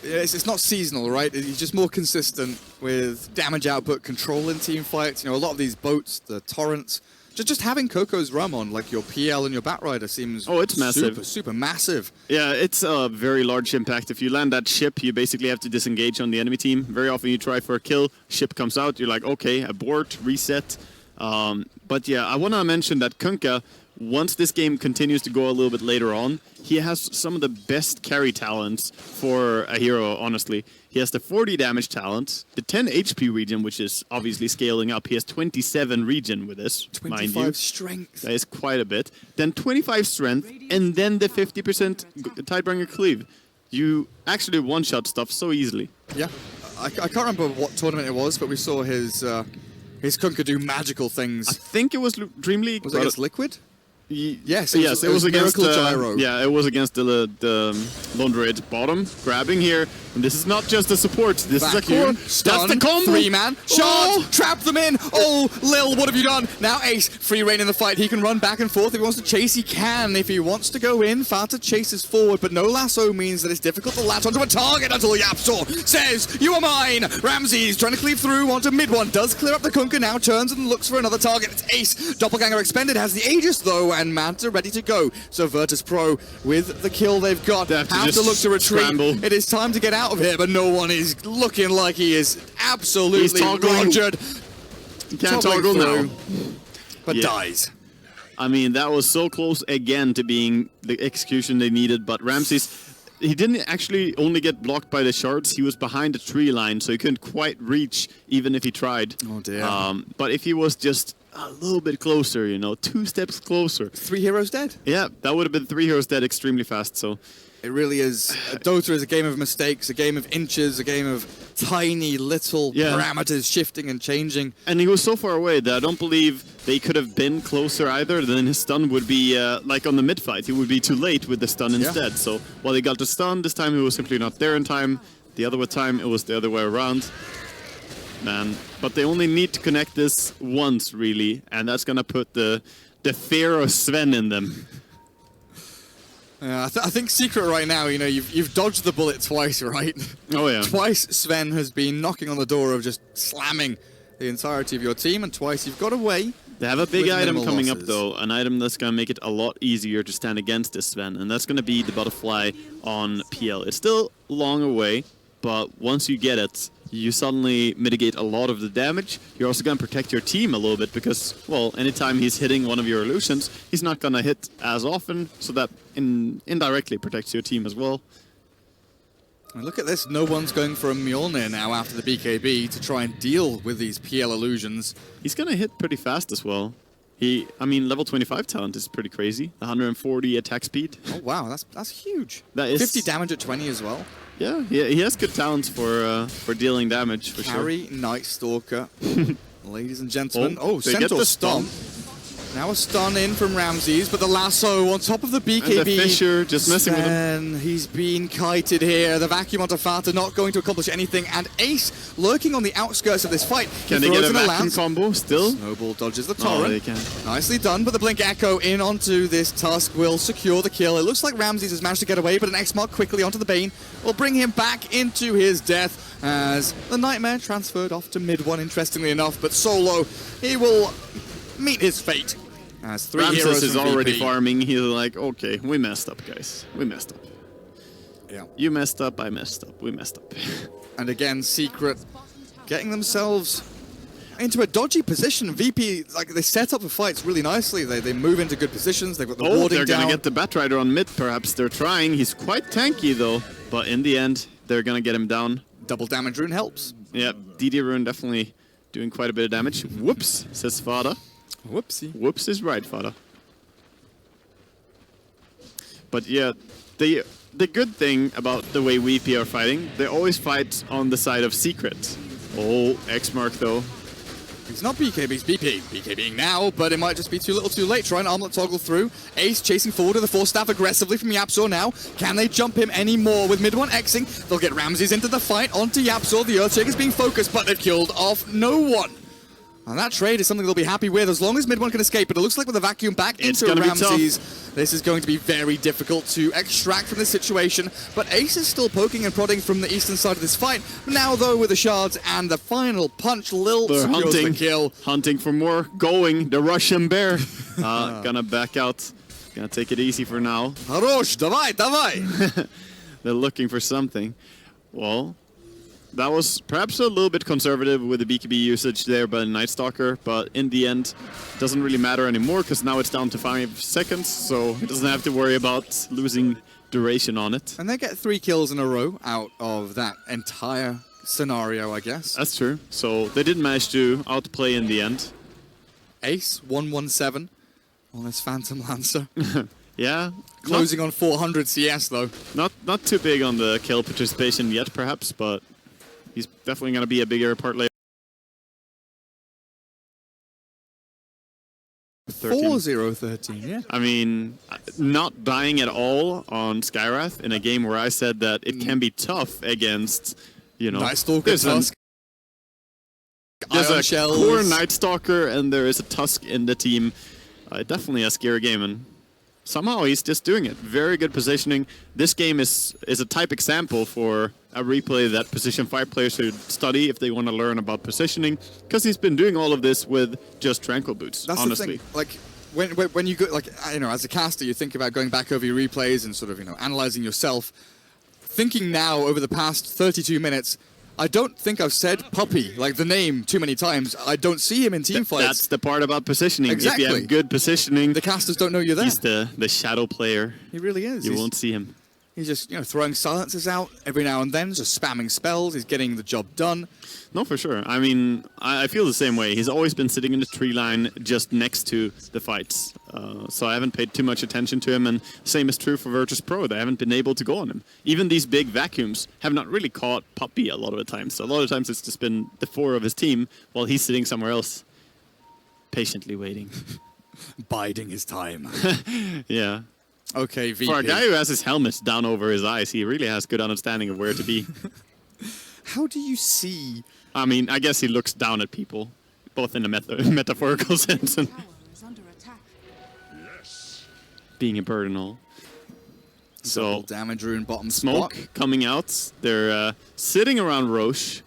It's not seasonal, right? He's just more consistent with damage output, control in team fights. You know, a lot of these boats, the torrents, just having Coco's Rum on, like your PL and your Batrider seems it's massive. Super massive. Yeah, it's a very large impact. If you land that ship, you basically have to disengage on the enemy team. Very often you try for a kill, ship comes out, you're like, okay, abort, reset. But yeah, I want to mention that Kunkka, once this game continues to go a little bit later on, he has some of the best carry talents for a hero, honestly. He has the 40 damage talent, the 10 HP regen, which is obviously scaling up. He has 27 regen with this, mind you. 25 strength. That is quite a bit. Then 25 strength, and then the 50% Tidebringer cleave. You actually one-shot stuff so easily. Yeah. I can't remember what tournament it was, but we saw his Kunkka do magical things. I think it was Dream League. Was it against Liquid? Yes, it was against Gyro. Yeah, it was against the Lone Druid bottom, grabbing here. And this is not just a support, this is a core. That's the combo! 3-man, shot, trap them in! Oh, Lil, what have you done? Now Ace, free reign in the fight. He can run back and forth. If he wants to chase, he can. If he wants to go in, Fata chases forward, but no lasso means that it's difficult to latch onto a target until Yapzor says, you are mine! Ramses trying to cleave through onto mid one, does clear up the Kunkka, now turns and looks for another target. It's Ace, Doppelganger expended, has the Aegis though, and Manta ready to go. So Virtus Pro, with the kill they've got, have to look to retreat. Scramble. It is time to get out of here, but no one is looking like he is absolutely rogered. He can't toggle now. But dies. I mean, that was so close again to being the execution they needed, but Ramses, he didn't actually only get blocked by the shards, he was behind the tree line, so he couldn't quite reach even if he tried. Oh dear. But if he was just a little bit closer, 2 steps closer. 3 heroes dead? Yeah, that would have been 3 heroes dead extremely fast, so It really is. Dota is a game of mistakes, a game of inches, a game of tiny little parameters shifting and changing. And he was so far away that I don't believe they could have been closer either. Then his stun would be like on the mid fight. He would be too late with the stun instead. So while he got the stun, this time he was simply not there in time. The other time it was the other way around. Man, but they only need to connect this once really, and that's gonna put the fear of Sven in them. I think Secret right now, you know, you've dodged the bullet twice, right? Oh yeah. Twice Sven has been knocking on the door of just slamming the entirety of your team, and twice you've got away. They have a big item coming losses. up though, an item that's gonna make it a lot easier to stand against this Sven, and that's gonna be the butterfly on PL. It's still long away, but once you get it, you suddenly mitigate a lot of the damage. You're also going to protect your team a little bit because, well, anytime he's hitting one of your illusions, he's not going to hit as often, so that indirectly protects your team as well. And look at this, no one's going for a Mjolnir now after the BKB to try and deal with these PL illusions. He's going to hit pretty fast as well. I mean, level 25 talent is pretty crazy. 140 attack speed. Oh wow, that's huge. That is 50 damage at 20 as well. Yeah, he has good talents for dealing damage, for Carry sure. Night Stalker. Ladies and gentlemen. Oh, they Centaur get the Stomp. Now a stun in from Ramses, but the lasso on top of the BKB. And the Fisher just messing with him. And he's been kited here. The vacuum onto Fata not going to accomplish anything. And Ace lurking on the outskirts of this fight. Can they get a vacuum combo still? Snowball dodges the Oh, torrent. they can. Nicely done, but the Blink Echo in onto this Tusk will secure the kill. It looks like Ramses has managed to get away, but an X-Mark quickly onto the Bane will bring him back into his death as the Nightmare transferred off to mid one, interestingly enough. But Solo, he will meet his fate. As three Ramses heroes is from already VP. farming. He's like, okay, we messed up, guys. We messed up. Yeah. You messed up, I messed up, we messed up. And again, Secret getting themselves into a dodgy position. VP, like, they set up the fights really nicely. They move into good positions. They've got the warding they're down. gonna get the Batrider on mid, perhaps. They're trying. He's quite tanky, though. But in the end, they're gonna get him down. Double damage rune helps. Yeah, DD Rune definitely doing quite a bit of damage. Whoops, says Fada. Whoopsie. Whoops is right, Fada. But yeah, the good thing about the way VP are fighting, they always fight on the side of Secret. Oh, X-Mark though. He's not BKB, he's BP. BKBing now, but it might just be too little too late. Try and armlet toggle through. Ace chasing forward with the Force Staff aggressively from Yapzor now. Can they jump him anymore with mid one Xing? They'll get Ramses into the fight onto Yapzor. The Earthshaker's being focused, but they've killed off no one. And that trade is something they'll be happy with as long as mid one can escape. But it looks like with the vacuum back into Ramses, this is going to be very difficult to extract from this situation. But Ace is still poking and prodding from the eastern side of this fight. Now, though, with the shards and the final punch, Lil secures the kill. Hunting for more. Going, the Russian bear. Gonna back out. Gonna take it easy for now. Harosh, davai, davai. They're looking for something. Well, that was perhaps a little bit conservative with the BKB usage there by Night Stalker, but in the end, it doesn't really matter anymore because now it's down to 5 seconds, so it doesn't have to worry about losing duration on it. And they get 3 kills in a row out of that entire scenario, I guess. That's true. So they didn't manage to outplay in the end. Ace, 117 on this Phantom Lancer. Yeah. Closing on 400 CS, though. Not too big on the kill participation yet, perhaps, but he's definitely going to be a bigger part later. 4-0-13, yeah. I mean, not dying at all on Skywrath in a game where I said that it can be tough against, you know, Night Stalker, there's Tusk, a Ion Shells. core Night Stalker and there is a Tusk in the team. Definitely a scary game, and somehow he's just doing it. Very good positioning. This game is a type example for a replay that Position 5 players should study if they want to learn about positioning, because he's been doing all of this with just Tranquil Boots, That's honestly. the thing. Like, when you go, like, you know, as a caster, you think about going back over your replays and sort of, you know, analyzing yourself. Thinking now over the past 32 minutes, I don't think I've said Puppy, like the name, too many times. I don't see him in team fights. That's the part about positioning. Exactly. If you have good positioning, The casters don't know you're there. he's the shadow player. He really is. You won't see him. He's just, you know, throwing silencers out every now and then, just spamming spells. He's getting the job done. No, for sure. I mean, I feel the same way. He's always been sitting in the tree line just next to the fights. So I haven't paid too much attention to him, and same is true for Virtus Pro. They haven't been able to go on him. Even these big vacuums have not really caught Puppy a lot of the times. So a lot of times it's just been the 4 of his team while he's sitting somewhere else, patiently waiting. Biding his time. Yeah. Okay, VP. For a guy who has his helmet down over his eyes, he really has good understanding of where to be. How do you see? I mean, I guess he looks down at people, both in a metaphorical sense and being a bird and all. So, damage rune bottom smoke spot. coming out. They're sitting around Roche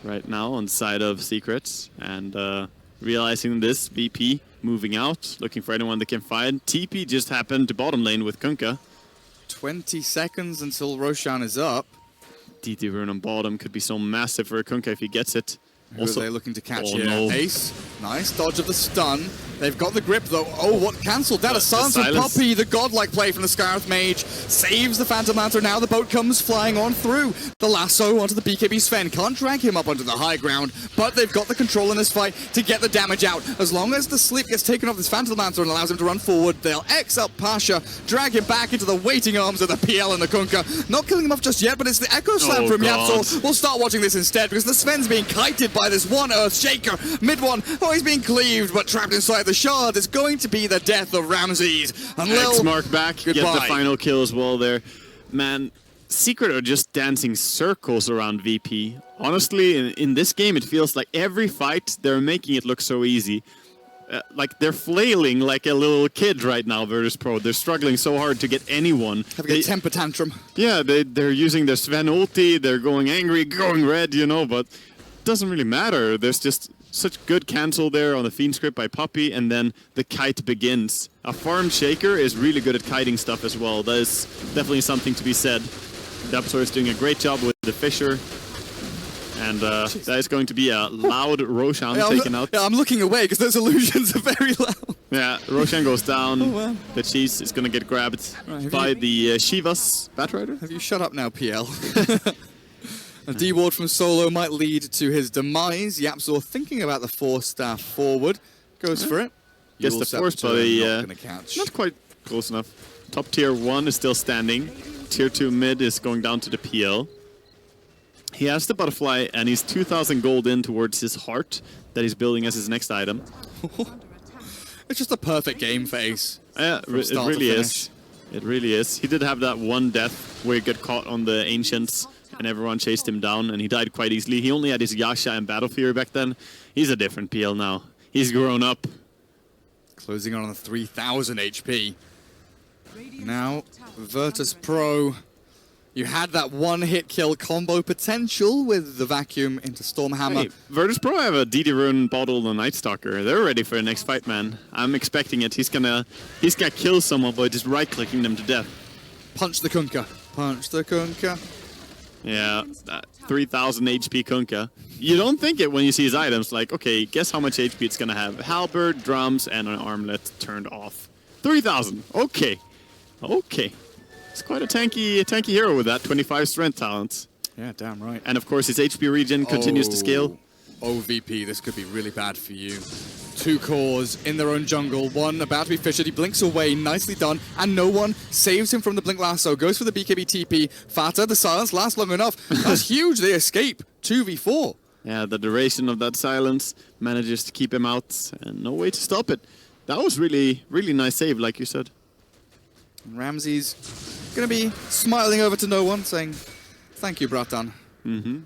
right now on side of Secrets, and realizing this, VP moving out, looking for anyone they can find. TP just happened to bottom lane with Kunkka. 20 seconds until Roshan is up. DT rune on bottom could be so massive for Kunkka if he gets it. Who Also, are they looking to catch oh here? no. Ace. Nice dodge of the stun. They've got the grip though. Oh, what cancelled that? A silence from silence. Puppy. The godlike play from the Scarth Mage saves the Phantom Lantern. Now the boat comes flying on through. The lasso onto the BKB Sven. Can't drag him up onto the high ground, but they've got the control in this fight to get the damage out. As long as the sleep gets taken off this Phantom Lantern and allows him to run forward, they'll X up Pasha, drag him back into the waiting arms of the PL and the Kunkka. Not killing him off just yet, but it's the Echo Slam Oh, from God. Yapsor. We'll start watching this instead because the Sven's being kited by this one Earth Shaker. Mid one. Oh, he's being cleaved, but trapped inside the shard. It's going to be the death of Ramses. And Lil, X-Mark back, get the goodbye. final kill as well there. Man, Secret are just dancing circles around VP. Honestly, in this game, it feels like every fight, they're making it look so easy. Like, they're flailing like a little kid right now, Virtus Pro. They're struggling so hard to get anyone. having a temper tantrum. Yeah, they're using their Sven ulti, they're going angry, going red, you know, but it doesn't really matter. There's just such good cancel there on the Fiend script by Puppy, and then the kite begins. A farm Shaker is really good at kiting stuff as well. That is definitely something to be said. Dapsor is doing a great job with the Fisher, and that is going to be a loud Roshan taken out. Yeah, I'm looking away because those illusions are very loud. Yeah, Roshan goes down. Oh, wow. The cheese is going to get grabbed Right, by the Shivas Batrider. Have you shut up now, PL? A D-ward from Solo might lead to his demise. Yapsor thinking about the Force Staff forward. Goes for it. Gets the Force, but not gonna catch. not quite close enough. Top tier 1 is still standing. Tier 2 mid is going down to the PL. He has the butterfly, and he's 2,000 gold in towards his heart that he's building as his next item. It's just a perfect game for Ace. Yeah, From it start to really finish. is. It really is. He did have that one death where he got caught on the Ancients, and everyone chased him down, and he died quite easily. He only had his Yasha and Battle Fury back then. He's a different PL now. He's grown up. Closing on 3,000 HP. Now, Virtus Pro. You had that one-hit kill combo potential with the vacuum into Stormhammer. Hey, Virtus Pro have a DD Rune bottle and Night Stalker. They're ready for the next fight, man. I'm expecting it. He's gonna kill someone by just right-clicking them to death. Punch the Kunkka. Punch the Kunkka. Yeah, 3,000 HP Kunkka. You don't think it when you see his items. Like, okay, guess how much HP it's gonna have? Halberd, drums, and an armlet turned off. 3,000. Okay, okay. It's quite a tanky hero with that 25 strength talent. Yeah, damn right. And of course, his HP regen continues to scale. Oh, VP, this could be really bad for you. 2 cores in their own jungle. One about to be fished. He blinks away. Nicely done. And no one saves him from the blink lasso. Goes for the BKB TP. Fata, the silence lasts long enough. That's huge. They escape. 2v4. Yeah, the duration of that silence manages to keep him out, and no way to stop it. That was really, really nice save, like you said. Ramsey's going to be smiling over to no one, saying, "Thank you, Bratan." Mm-hmm.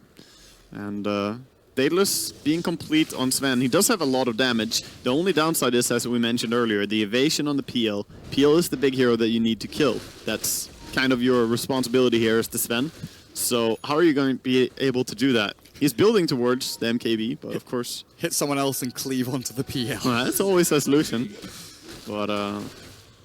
And Daedalus being complete on Sven. He does have a lot of damage. The only downside is, as we mentioned earlier, the evasion on the PL. PL is the big hero that you need to kill. That's kind of your responsibility here as the Sven. So how are you going to be able to do that? He's building towards the MKB, but of course... Hit someone else and cleave onto the PL. That's always a solution. But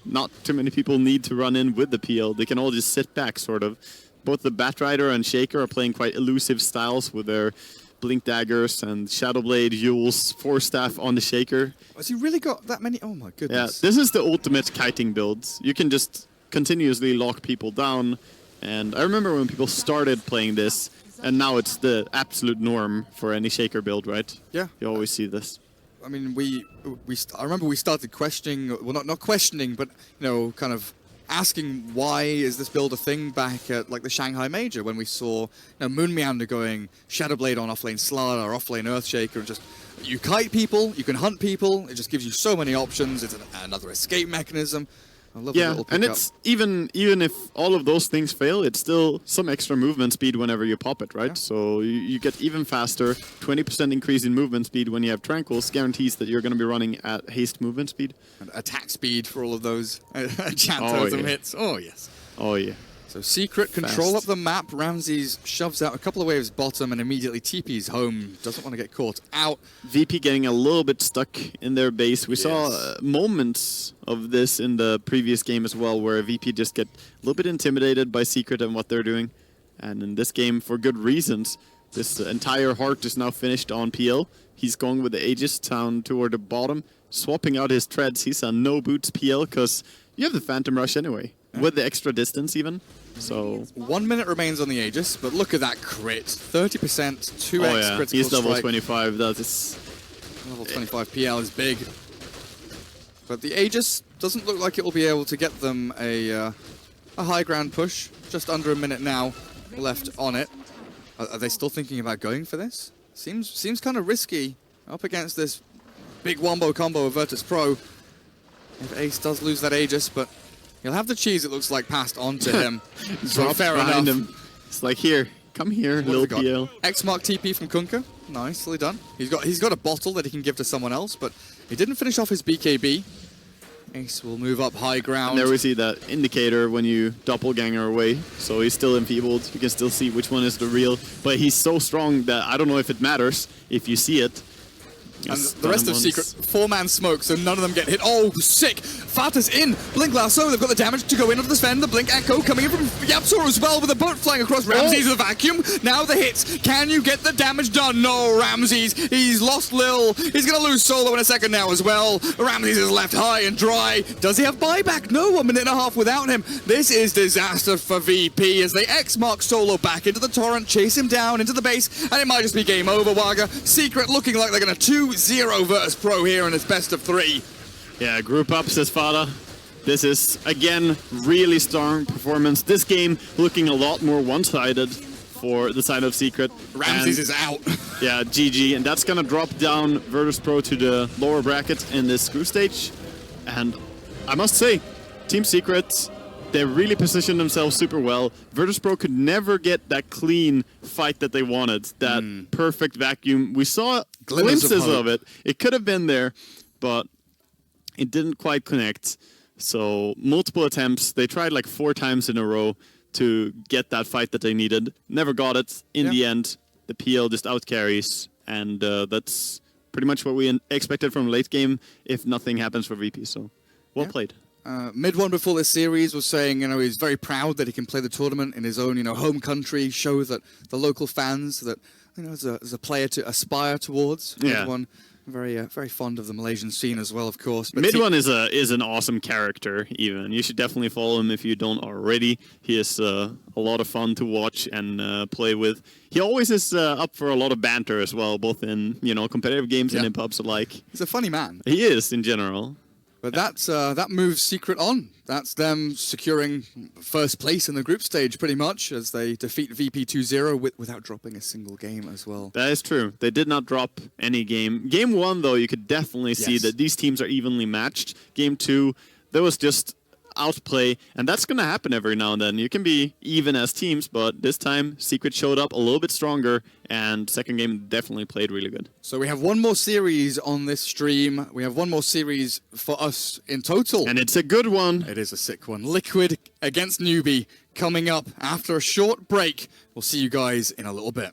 not too many people need to run in with the PL. They can all just sit back, sort of. Both the Batrider and Shaker are playing quite elusive styles with their Blink Daggers and Shadowblade, Yules, Force Staff on the Shaker. Has he really got that many? Oh my Yeah, goodness. this is the ultimate kiting build. You can just continuously lock people down. And I remember when people started playing this, and now it's the absolute norm for any Shaker build, right? Yeah. You always see this. I mean, I remember we started questioning, well, not questioning, but kind of asking why is this build a thing back at like the Shanghai Major when we saw Moon Meander going Shadowblade on offlane Slar or offlane Earthshaker, and just you kite people, you can hunt people. It just gives you so many options. It's another escape mechanism. Yeah, and it's even if all of those things fail, it's still some extra movement speed whenever you pop it, right? Yeah. So you get even faster. 20% increase in movement speed when you have Tranquils guarantees that you're going to be running at haste movement speed. And attack speed for all of those Chantoism hits. Oh, yes. Oh, yeah. So Secret control up the map. Ramses shoves out a couple of waves bottom and immediately TP's home. Doesn't want to get caught out. VP getting a little bit stuck in their base. We saw moments of this in the previous game as well, where VP just get a little bit intimidated by Secret and what they're doing. And in this game, for good reasons, this entire heart is now finished on PL. He's going with the Aegis down toward the bottom, swapping out his treads. He's on no boots PL because you have the Phantom Rush anyway, with the extra distance even. So 1 minute remains on the Aegis, but look at that crit. 30%, 2x critical he's level strike. 25. That is level 25 PL is big. But the Aegis doesn't look like it will be able to get them a high ground push. Just under a minute now left on it. Are they still thinking about going for this? Seems kind of risky up against this big wombo combo of Virtus Pro. If Ace does lose that Aegis, but he'll have the cheese, it looks like, passed on to him. So fair enough. Him. It's like, here, come here, little PL. X-Mark TP from Kunkka. Nicely done. He's got a bottle that he can give to someone else, but he didn't finish off his BKB. Ace will move up high ground. And there we see that indicator when you doppelganger away. So he's still enfeebled. You can still see which one is the real. But he's so strong that I don't know if it matters if you see it. And the rest of Secret, 4-man smoke, so none of them get hit. Oh, sick! Fata's in! Blink Lasso, they've got the damage to go in of the Sven. The Blink Echo coming in from Yapzor as well with a boat flying across Ramses with a vacuum. Now the hits. Can you get the damage done? No, Ramses. He's lost Lil. He's going to lose Solo in a second now as well. Ramses is left high and dry. Does he have buyback? No, 1 minute and a half without him. This is disaster for VP as they X-Mark Solo back into the torrent, chase him down into the base, and it might just be game over, Waga. Secret looking like they're going to 2-0 Virtus Pro here in its best of 3. Yeah, group up, says Fada. This is, again, really strong performance. This game looking a lot more one-sided for the side of Secret. Ramses is out. Yeah, GG. And that's going to drop down Virtus Pro to the lower bracket in this Groupstage. And I must say, Team Secret, they really positioned themselves super well. Virtus Pro could never get that clean fight that they wanted. That perfect vacuum. We saw glimpses of it. It could have been there, but it didn't quite connect. So multiple attempts. They tried like 4 times in a row to get that fight that they needed. Never got it. In the end, the PL just outcarries. And that's pretty much what we expected from late game if nothing happens for VP. So well played. Mid one before this series was saying, he's very proud that he can play the tournament in his own, home country, show that the local fans that, as a player to aspire towards. Yeah. One very fond of the Malaysian scene as well, of course. But Mid one is an awesome character. Even you should definitely follow him if you don't already. He is a lot of fun to watch and play with. He always is up for a lot of banter as well, both in competitive games and in pubs alike. He's a funny man. He is in general. But that moves Secret on. That's them securing first place in the group stage pretty much as they defeat VP 2-0 without dropping a single game as well. That is true. They did not drop any game. Game 1, though, you could definitely see that these teams are evenly matched. Game 2, there was just outplay, and that's going to happen every now and then. You can be even as teams, but this time Secret showed up a little bit stronger, and second game definitely played really good. So we have one more series on this stream. We have one more series for us in total. And it's a good one. It is a sick one. Liquid against Newbie coming up after a short break. We'll see you guys in a little bit.